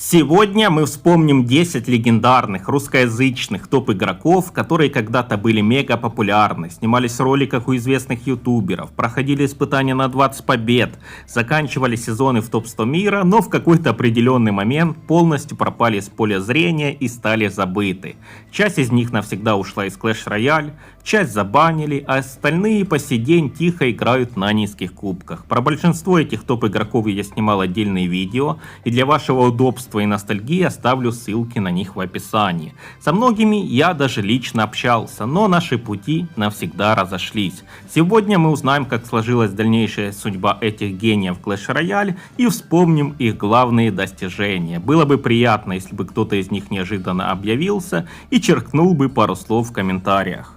Сегодня мы вспомним 10 легендарных русскоязычных топ-игроков, которые когда-то были мега популярны, снимались в роликах у известных ютуберов, проходили испытания на 20 побед, заканчивали сезоны в топ-100 мира, но в какой-то определенный момент полностью пропали с поля зрения и стали забыты. Часть из них навсегда ушла из Clash Royale, часть забанили, а остальные по сей день тихо играют на низких кубках. Про большинство этих топ-игроков я снимал отдельные видео, и для вашего удобства и ностальгии оставлю ссылки на них в описании. Со многими я даже лично общался, но наши пути навсегда разошлись. Сегодня мы узнаем, как сложилась дальнейшая судьба этих гениев Clash Royale и вспомним их главные достижения. Было бы приятно, если бы кто-то из них неожиданно объявился и черкнул бы пару слов в комментариях.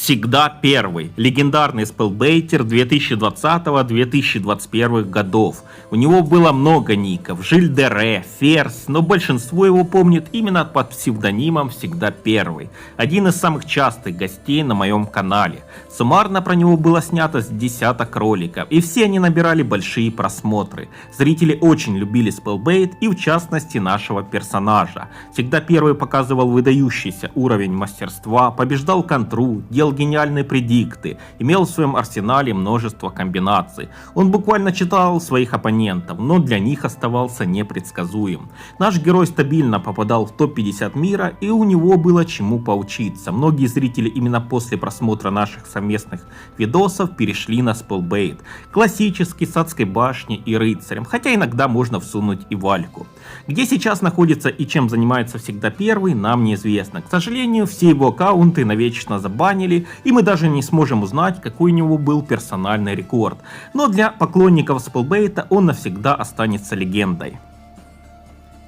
Всегда первый. Легендарный спелбейтер 2020-2021 годов. У него было много ников. Жильдере, Ферзь, но большинство его помнит именно под псевдонимом Всегда первый. Один из самых частых гостей на моем канале. Суммарно про него было снято с десяток роликов, и все они набирали большие просмотры. Зрители очень любили спелбейт и в частности нашего персонажа. Всегда первый показывал выдающийся уровень мастерства, побеждал контру, делал гениальные предикты, имел в своем арсенале множество комбинаций. Он буквально читал своих оппонентов, но для них оставался непредсказуем. Наш герой стабильно попадал в топ-50 мира, и у него было чему поучиться. Многие зрители именно после просмотра наших совместных видосов перешли на спелбейт. Классический с адской башней и рыцарем, хотя иногда можно всунуть и вальку. Где сейчас находится и чем занимается Всегда первый, нам неизвестно. К сожалению, все его аккаунты навечно забанили, и мы даже не сможем узнать, какой у него был персональный рекорд. Но для поклонников спелбейта он навсегда останется легендой.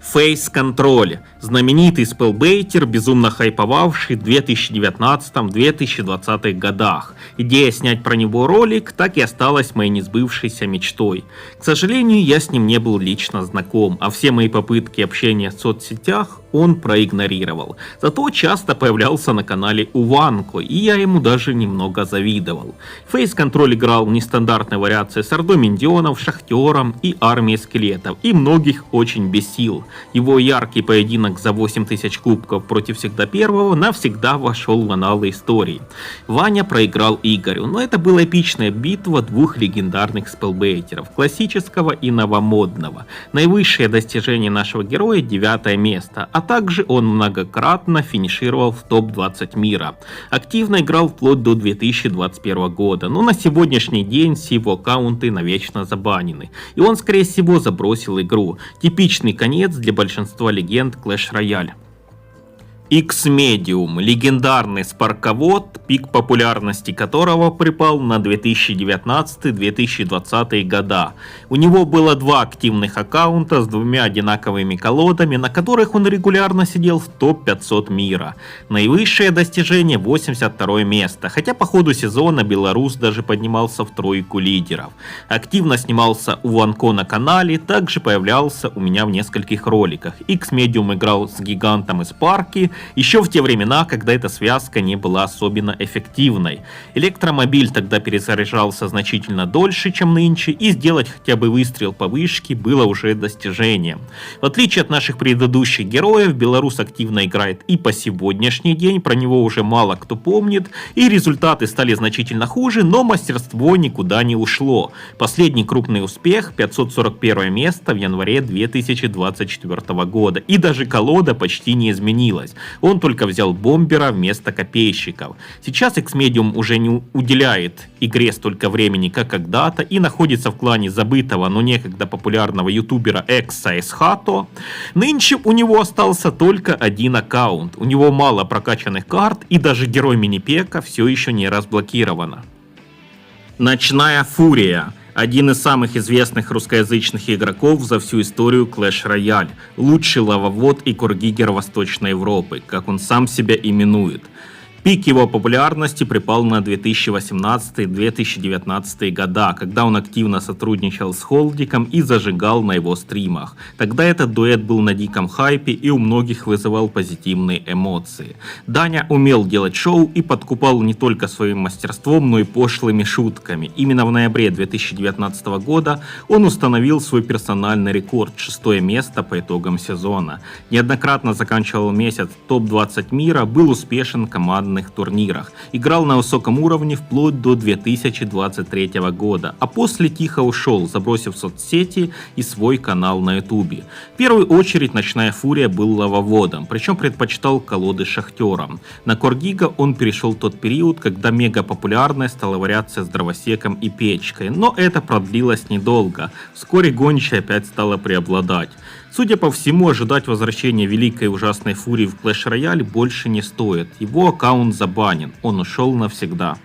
Фейс Контроль. Знаменитый спелбейтер, безумно хайповавший в 2019-2020 годах. Идея снять про него ролик так и осталась моей несбывшейся мечтой. К сожалению, я с ним не был лично знаком, а все мои попытки общения в соцсетях он проигнорировал. Зато часто появлялся на канале у Ванко, и я ему даже немного завидовал. Фейс Контроль играл в нестандартной вариации с Ордой Миньонов, Шахтером и Армией Скелетов, и многих очень бесил. Его яркий поединок за 8000 кубков против Всегда первого навсегда вошел в аналы истории. Ваня проиграл Игорю, но это была эпичная битва двух легендарных спелбейтеров, классического и новомодного. Наивысшее достижение нашего героя — 9 место, а также он многократно финишировал в топ-20 мира. Активно играл вплоть до 2021 года, но на сегодняшний день все его аккаунты навечно забанены, и он скорее всего забросил игру. Типичный конец для большинства легенд Clash Royale. X-Medium, легендарный спарковод, пик популярности которого припал на 2019-2020 года. У него было два активных аккаунта с двумя одинаковыми колодами, на которых он регулярно сидел в топ-500 мира. Наивысшее достижение — 82 место, хотя по ходу сезона белорус даже поднимался в тройку лидеров. Активно снимался у Ванко на канале, также появлялся у меня в нескольких роликах. X-Medium играл с гигантом из парки, еще в те времена, когда эта связка не была особенно эффективной. Электромобиль тогда перезаряжался значительно дольше, чем нынче, и сделать хотя бы выстрел по вышке было уже достижением. В отличие от наших предыдущих героев, белорус активно играет и по сегодняшний день, про него уже мало кто помнит, и результаты стали значительно хуже, но мастерство никуда не ушло. Последний крупный успех — 541 место в январе 2024 года, и даже колода почти не изменилась. Он только взял бомбера вместо копейщиков. Сейчас X-Medium уже не уделяет игре столько времени, как когда-то, и находится в клане забытого, но некогда популярного ютубера Экса Эсхато. Нынче у него остался только один аккаунт. У него мало прокачанных карт, и даже герой Минипека все еще не разблокировано. Ночная Фурия. Один из самых известных русскоязычных игроков за всю историю Clash Royale. Лучший лавовод и кургигер Восточной Европы, как он сам себя именует. Пик его популярности припал на 2018-2019 года, когда он активно сотрудничал с Холдиком и зажигал на его стримах. Тогда этот дуэт был на диком хайпе и у многих вызывал позитивные эмоции. Даня умел делать шоу и подкупал не только своим мастерством, но и пошлыми шутками. Именно в ноябре 2019 года он установил свой персональный рекорд – 6-е место по итогам сезона. Неоднократно заканчивал месяц в топ-20 мира, был успешен в командных турнирах, играл на высоком уровне вплоть до 2023 года, а после тихо ушел, забросив соцсети и свой канал на ютубе. В первую очередь Ночная Фурия был лавоводом, причем предпочитал колоды шахтерам. На Коргига он перешел в тот период, когда мега популярной стала вариация с дровосеком и печкой, но это продлилось недолго, вскоре гончая опять стала преобладать. Судя по всему, ожидать возвращения великой ужасной Фурии в Clash Royale больше не стоит. Его аккаунт забанен, он ушел навсегда.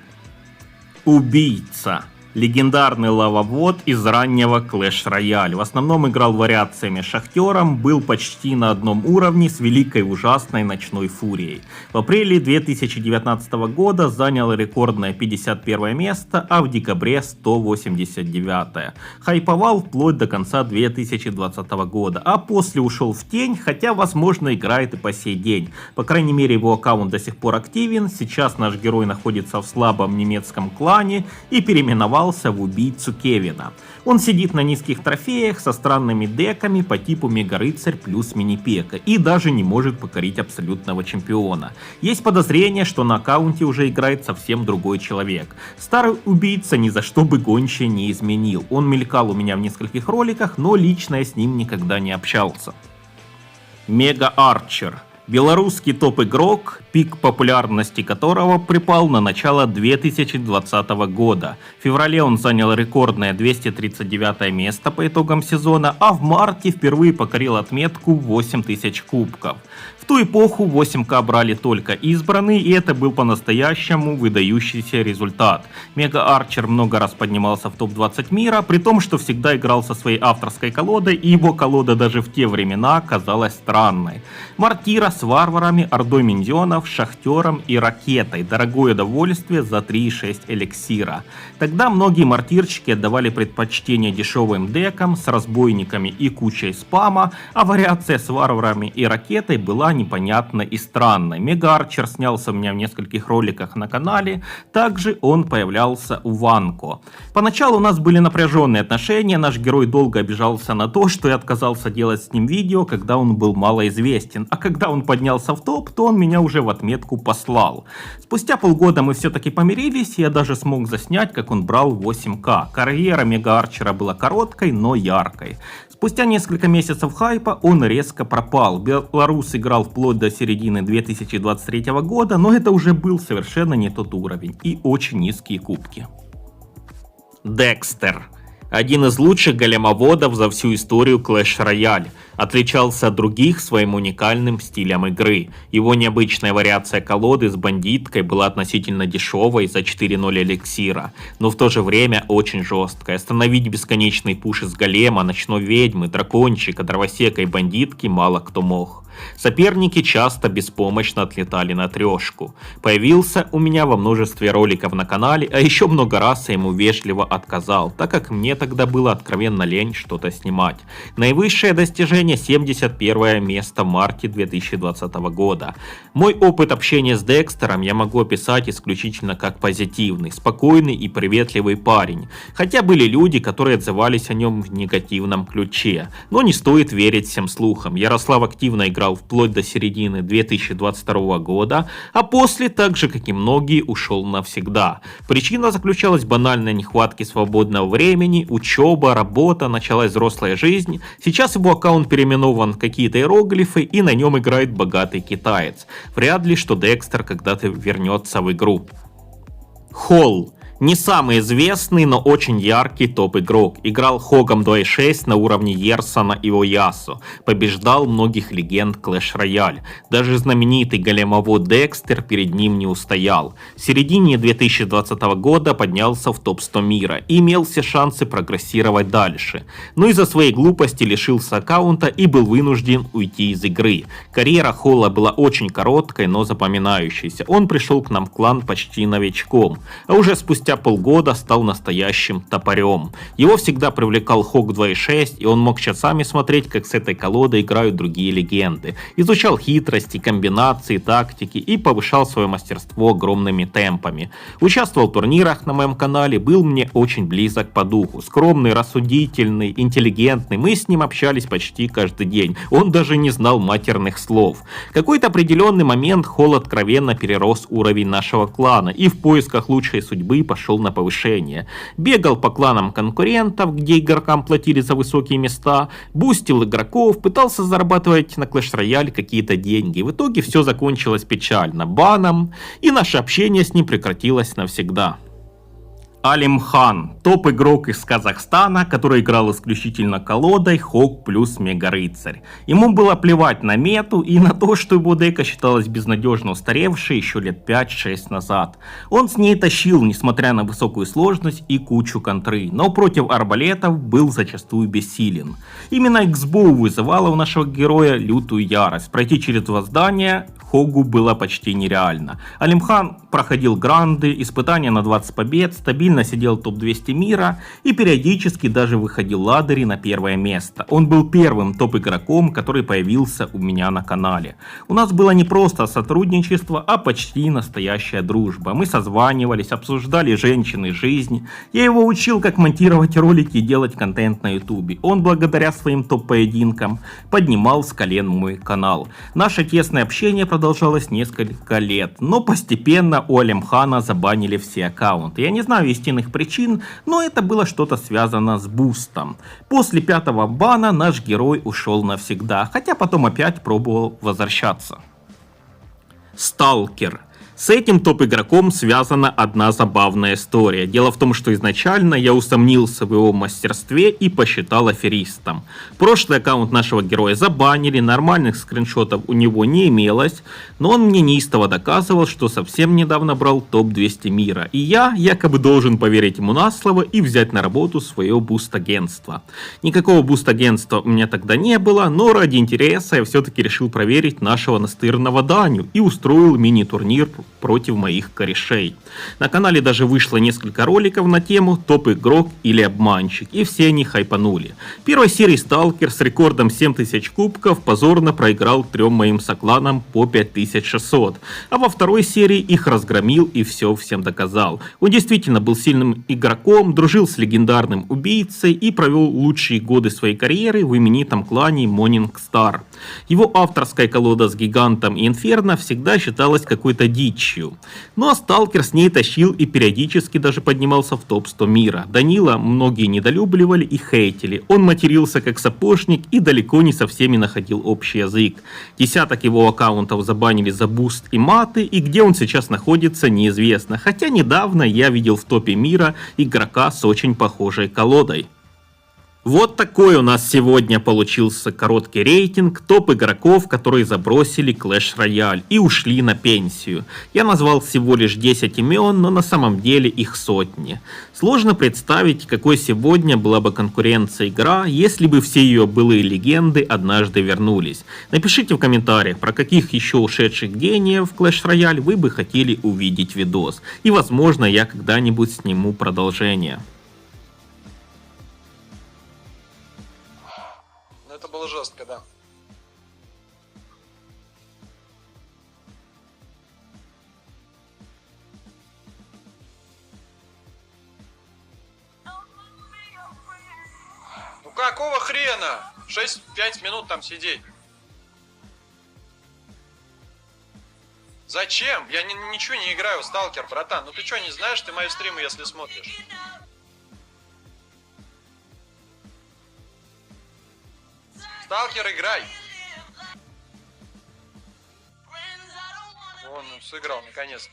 Убийца. Легендарный лавовод из раннего Clash Royale. В основном играл вариациями шахтером, был почти на одном уровне с великой ужасной Ночной Фурией. В апреле 2019 года занял рекордное 51 место, а в декабре 189. Хайповал вплоть до конца 2020 года, а после ушел в тень, хотя возможно играет и по сей день. По крайней мере его аккаунт до сих пор активен, сейчас наш герой находится в слабом немецком клане и переименовал в убийцу Кевина. Он сидит на низких трофеях со странными деками по типу Мега-рыцарь плюс мини-пека и даже не может покорить абсолютного чемпиона. Есть подозрение, что на аккаунте уже играет совсем другой человек. Старый убийца ни за что бы гончая не изменил. Он мелькал у меня в нескольких роликах, но лично я с ним никогда не общался. Мега-арчер. Белорусский топ-игрок, пик популярности которого припал на начало 2020 года. В феврале он занял рекордное 239 место по итогам сезона, а в марте впервые покорил отметку 8000 кубков. В ту эпоху 8К брали только избранные, и это был по-настоящему выдающийся результат. Мега-арчер много раз поднимался в топ-20 мира, при том, что всегда играл со своей авторской колодой, и его колода даже в те времена казалась странной. Мортира с варварами, ордой миньонов, шахтером и ракетой. Дорогое удовольствие за 3,6 эликсира. Тогда многие мортирчики отдавали предпочтение дешевым декам с разбойниками и кучей спама, а вариация с варварами и ракетой была непонятной и странной. Мега-арчер снялся у меня в нескольких роликах на канале, также он появлялся у Ванко. Поначалу у нас были напряженные отношения, наш герой долго обижался на то, что я отказался делать с ним видео, когда он был малоизвестен, а когда он поднялся в топ, то он меня уже в отметку послал. Спустя полгода мы все-таки помирились, и я даже смог заснять, как он брал 8К. Карьера Мега-арчера была короткой, но яркой. Спустя несколько месяцев хайпа он резко пропал. Белорус играл вплоть до середины 2023 года, но это уже был совершенно не тот уровень и очень низкие кубки. Декстер. Один из лучших големоводов за всю историю Clash Royale. Отличался от других своим уникальным стилем игры. Его необычная вариация колоды с бандиткой была относительно дешевой за 4.0 эликсира, но в то же время очень жесткая. Остановить бесконечный пуш из голема, ночной ведьмы, дракончика, дровосека и бандитки мало кто мог. Соперники часто беспомощно отлетали на трешку. Появился у меня во множестве роликов на канале, а еще много раз я ему вежливо отказал, так как мне тогда было откровенно лень что-то снимать. Наивысшее достижение 71 место в марте 2020 года. Мой опыт общения с Декстером я могу описать исключительно как позитивный, спокойный и приветливый парень. Хотя были люди, которые отзывались о нем в негативном ключе. Но не стоит верить всем слухам. Ярослав активно играл вплоть до середины 2022 года, а после, так же как и многие, ушел навсегда. Причина заключалась в банальной нехватке свободного времени, учеба, работа, началась взрослая жизнь. Сейчас его аккаунт переименован в какие-то иероглифы, и на нем играет богатый китаец. Вряд ли, что Декстер когда-то вернется в игру. Холл. Не самый известный, но очень яркий топ-игрок. Играл Хогом 2.6 на уровне Ерсона и Оясу. Побеждал многих легенд Clash Royale. Даже знаменитый големовод Декстер перед ним не устоял. В середине 2020 года поднялся в топ-100 мира и имел все шансы прогрессировать дальше. Но из-за своей глупости лишился аккаунта и был вынужден уйти из игры. Карьера Холла была очень короткой, но запоминающейся. Он пришел к нам в клан почти новичком, а уже спустя полгода стал настоящим топорем. Его всегда привлекал Хог 2.6, и он мог часами смотреть, как с этой колодой играют другие легенды. Изучал хитрости, комбинации, тактики и повышал свое мастерство огромными темпами. Участвовал в турнирах на моем канале, был мне очень близок по духу. Скромный, рассудительный, интеллигентный, мы с ним общались почти каждый день. Он даже не знал матерных слов. В какой-то определенный момент Холл откровенно перерос уровень нашего клана и в поисках лучшей судьбы пошел на повышение. Бегал по кланам конкурентов, где игрокам платили за высокие места, бустил игроков, пытался зарабатывать на Clash Royale какие-то деньги. В итоге все закончилось печально, баном, и наше общение с ним прекратилось навсегда. Алимхан, топ-игрок из Казахстана, который играл исключительно колодой Хог плюс Мега-рыцарь. Ему было плевать на мету и на то, что его дека считалась безнадежно устаревшей еще лет 5-6 назад. Он с ней тащил, несмотря на высокую сложность и кучу контры, но против арбалетов был зачастую бессилен. Именно XBOW вызывала у нашего героя лютую ярость. Пройти через два здания Хогу было почти нереально. Алимхан проходил гранды, испытания на 20 побед, стабильно сидел в топ-200 мира и периодически даже выходил ладери на первое место. Он был первым топ-игроком, который появился у меня на канале. У нас было не просто сотрудничество, а почти настоящая дружба. Мы созванивались, обсуждали женщин и жизнь. Я его учил, как монтировать ролики и делать контент на ютубе. Он благодаря своим топ-поединкам поднимал с колен мой канал. Наше тесное общение продолжалось несколько лет, но постепенно у Алимхана забанили все аккаунты. Я не знаю истинных причин, но это было что-то связано с бустом. После 5-го бана наш герой ушел навсегда, хотя потом опять пробовал возвращаться. Сталкер. С этим топ-игроком связана одна забавная история. Дело в том, что изначально я усомнился в его мастерстве и посчитал аферистом. Прошлый аккаунт нашего героя забанили, нормальных скриншотов у него не имелось, но он мне неистово доказывал, что совсем недавно брал топ-200 мира. И я якобы должен поверить ему на слово и взять на работу свое буст-агентство. Никакого буст-агентства у меня тогда не было, но ради интереса я все-таки решил проверить нашего настырного Даню и устроил мини-турнир против моих корешей. На канале даже вышло несколько роликов на тему топ-игрок или обманщик, и все они хайпанули. В первой серии Сталкер с рекордом 7000 кубков позорно проиграл 3 моим сокланам по 5600, а во второй серии их разгромил и все всем доказал. Он действительно был сильным игроком, дружил с легендарным убийцей и провел лучшие годы своей карьеры в именитом клане Morning Star. Его авторская колода с Гигантом и Инферно всегда считалась какой-то дичью. Но Сталкер с ней тащил и периодически даже поднимался в топ-100 мира. Данила многие недолюбливали и хейтили. Он матерился как сапожник и далеко не со всеми находил общий язык. Десяток его аккаунтов забанили за буст и маты, и где он сейчас находится, неизвестно. Хотя недавно я видел в топе мира игрока с очень похожей колодой. Вот такой у нас сегодня получился короткий рейтинг топ-игроков, которые забросили Clash Royale и ушли на пенсию. Я назвал всего лишь 10 имен, но на самом деле их сотни. Сложно представить, какой сегодня была бы конкуренция игра, если бы все ее былые легенды однажды вернулись. Напишите в комментариях, про каких еще ушедших гениев в Clash Royale вы бы хотели увидеть видос. И возможно я когда-нибудь сниму продолжение. Это было жестко, да. Ну какого хрена? 6-5 минут там сидеть. Зачем? Я ничего не играю в Сталкер, братан. Ну ты что, не знаешь, ты мои стримы, если смотришь? Сталкер, играй! Он сыграл, наконец.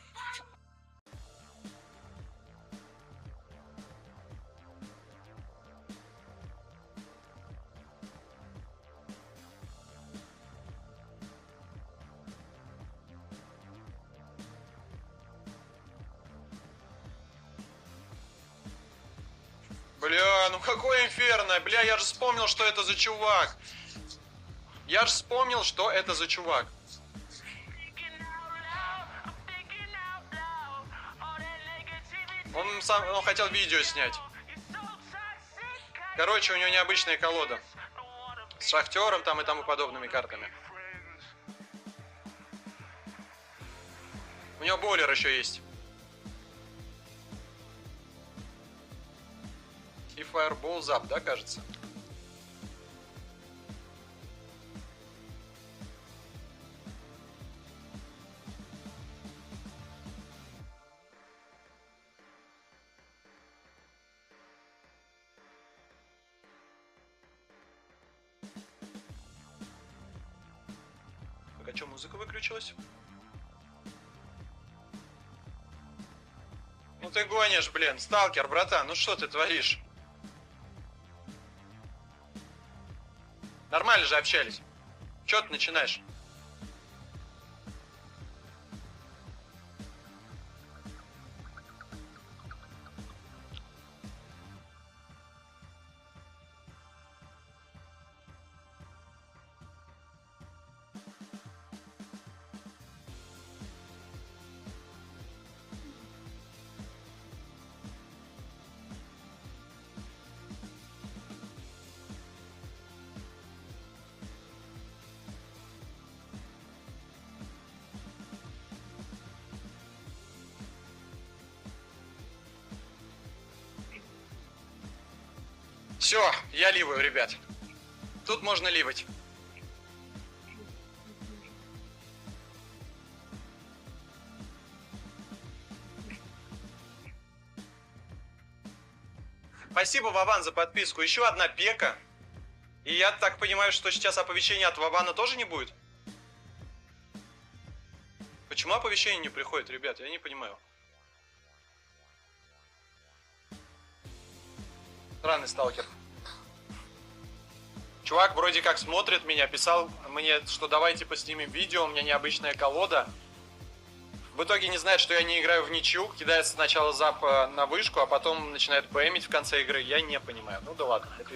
Бля, ну какой инферно? Бля, я же вспомнил, что это за чувак. Я же вспомнил, что это за чувак. Он хотел видео снять. Короче, у него необычная колода. С шахтером там и тому подобными картами. У него бойлер еще есть. И Fireball Zap, да, кажется? Так, а что, музыка выключилась? Ну ты гонишь, блин, сталкер, братан, ну что ты творишь? Нормально же общались. Чё ты начинаешь? Все, я ливаю, ребят. Тут можно ливать. Спасибо, Вован, за подписку. Еще одна пека. И я так понимаю, что сейчас оповещения от Вована тоже не будет? Почему оповещение не приходит, ребят? Я не понимаю. Странный сталкер. Чувак вроде как смотрит меня, писал мне, что давайте поснимем видео, у меня необычная колода. В итоге не знает, что я не играю в ничью, кидает сначала зап на вышку, а потом начинает ПМить в конце игры. Я не понимаю. Ну да ладно, это